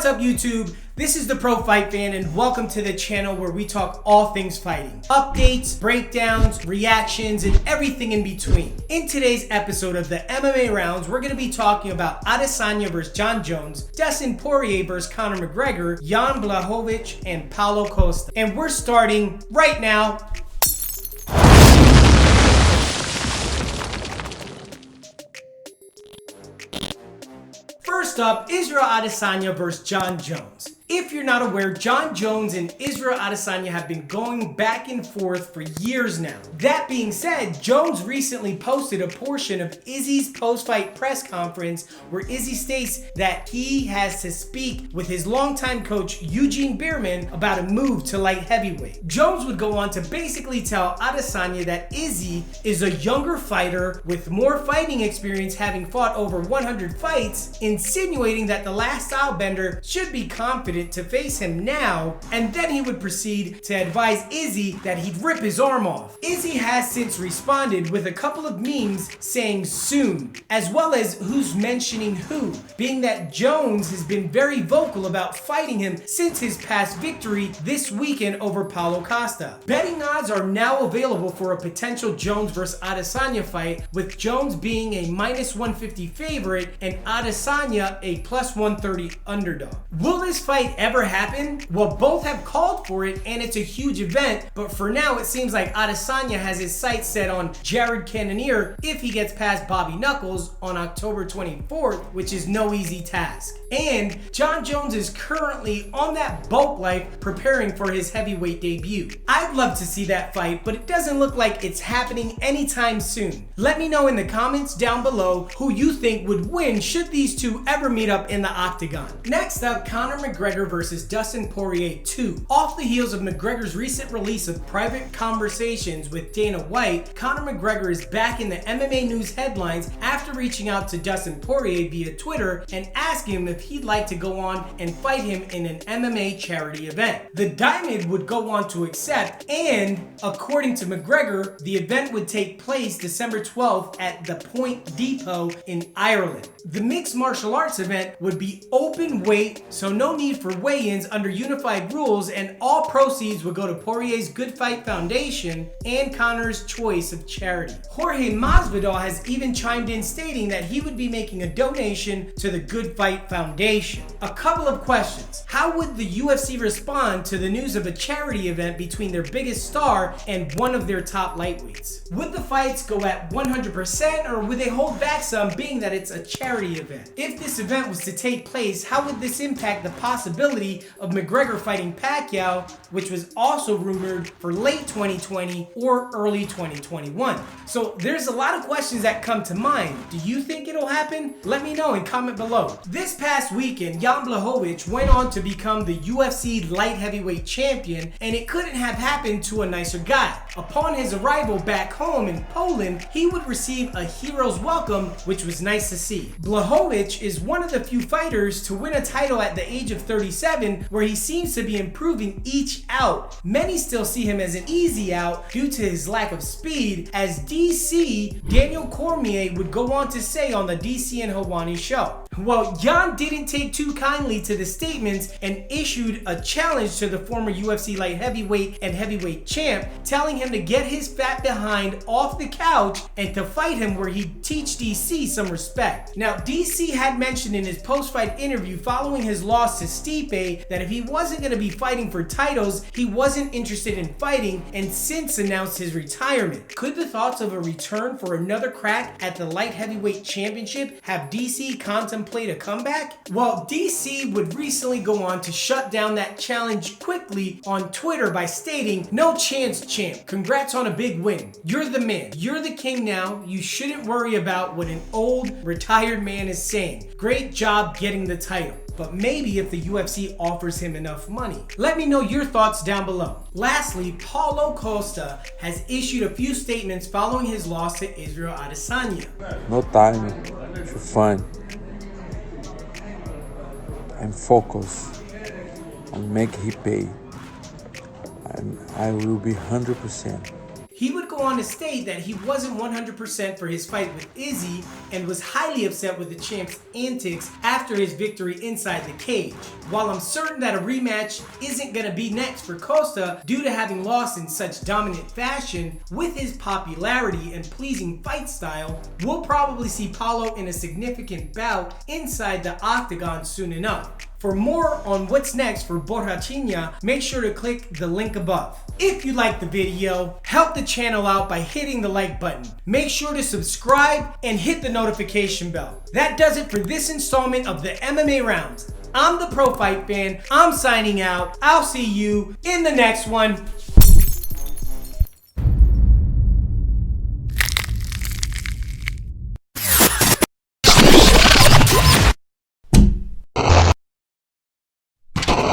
up, YouTube? This is the Pro Fight Fan, and welcome to the channel where we talk all things fighting. Updates, breakdowns, reactions, and everything in between. In today's episode of the MMA Rounds, we're going to be talking about Adesanya vs. Jon Jones, Dustin Poirier vs. Conor McGregor, Jan Blachowicz, and Paulo Costa. And we're starting right now. First up, Israel Adesanya vs. Jon Jones. If you're not aware, Jon Jones and Israel Adesanya have been going back and forth for years now. That being said, Jones recently posted a portion of Izzy's post-fight press conference where Izzy states that he has to speak with his longtime coach Eugene Bierman about a move to light heavyweight. Jones would go on to basically tell Adesanya that Izzy is a younger fighter with more fighting experience, having fought over 100 fights, insinuating that the last stylebender should be confident to face him now, and then he would proceed to advise Izzy that he'd rip his arm off. Izzy has since responded with a couple of memes saying soon, as well as who's mentioning who, being that Jones has been very vocal about fighting him since his past victory this weekend over Paulo Costa. Betting odds are now available for a potential Jones vs. Adesanya fight, with Jones being a -150 favorite and Adesanya a +130 underdog. Will this fight ever happen? Well, both have called for it and it's a huge event, but for now it seems like Adesanya has his sights set on Jared Cannonier if he gets past Bobby Knuckles on October 24th, which is no easy task. And Jon Jones is currently on that bulk life preparing for his heavyweight debut. I'd love to see that fight, but it doesn't look like it's happening anytime soon. Let me know in the comments down below who you think would win should these two ever meet up in the octagon. Next up, Conor McGregor vs. Dustin Poirier 2. Off the heels of McGregor's recent release of private conversations with Dana White, Conor McGregor is back in the MMA news headlines after reaching out to Dustin Poirier via Twitter and asking him if he'd like to go on and fight him in an MMA charity event. The Diamond would go on to accept, and according to McGregor, the event would take place December 12th at the Point Depot in Ireland. The mixed martial arts event would be open weight, so no need for weigh-ins under unified rules, and all proceeds would go to Poirier's Good Fight Foundation and Conor's choice of charity. Jorge Masvidal has even chimed in stating that he would be making a donation to the Good Fight Foundation. A couple of questions. How would the UFC respond to the news of a charity event between their biggest star and one of their top lightweights? Would the fights go at 100% or would they hold back some, being that it's a charity event? If this event was to take place, how would this impact the possibility of McGregor fighting Pacquiao, which was also rumored for late 2020 or early 2021? So there's a lot of questions that come to mind. Do you think it'll happen? Let me know and comment below. This past weekend, Jan Blachowicz went on to become the UFC light heavyweight champion, and it couldn't have happened to a nicer guy. Upon his arrival back home in Poland, he would receive a hero's welcome, which was nice to see. Blachowicz is one of the few fighters to win a title at the age of 37, where he seems to be improving each out. Many still see him as an easy out due to his lack of speed, as DC Daniel Cormier would go on to say on the DC and Hawani show. Well, Jan didn't take too kindly to the statements and issued a challenge to the former UFC light heavyweight and heavyweight champ, telling him to get his fat behind off the couch and to fight him where he'd teach DC some respect. Now, DC had mentioned in his post-fight interview following his loss to Stipe that if he wasn't going to be fighting for titles, he wasn't interested in fighting, and since announced his retirement. Could the thoughts of a return for another crack at the light heavyweight championship have DC contemplate a comeback? Well, DC would recently go on to shut down that challenge quickly on Twitter by stating, "No chance, champ. Congrats on a big win. You're the man. You're the king now. You shouldn't worry about what an old, retired man is saying. Great job getting the title. But maybe if the UFC offers him enough money." Let me know your thoughts down below. Lastly, Paulo Costa has issued a few statements following his loss to Israel Adesanya. No time for fun. I'm focused on making him pay. And I will be 100%. He would go go on to state that he wasn't 100% for his fight with Izzy and was highly upset with the champ's antics after his victory inside the cage. While I'm certain that a rematch isn't going to be next for Costa due to having lost in such dominant fashion, with his popularity and pleasing fight style, we'll probably see Paulo in a significant bout inside the octagon soon enough. For more on what's next for Blachowicz, make sure to click the link above. If you liked the video, help the channel out by hitting the like button. Make sure to subscribe and hit the notification bell. That does it for this installment of the MMA Rounds. I'm the Pro Fight Fan. I'm signing out. I'll see you in the next one.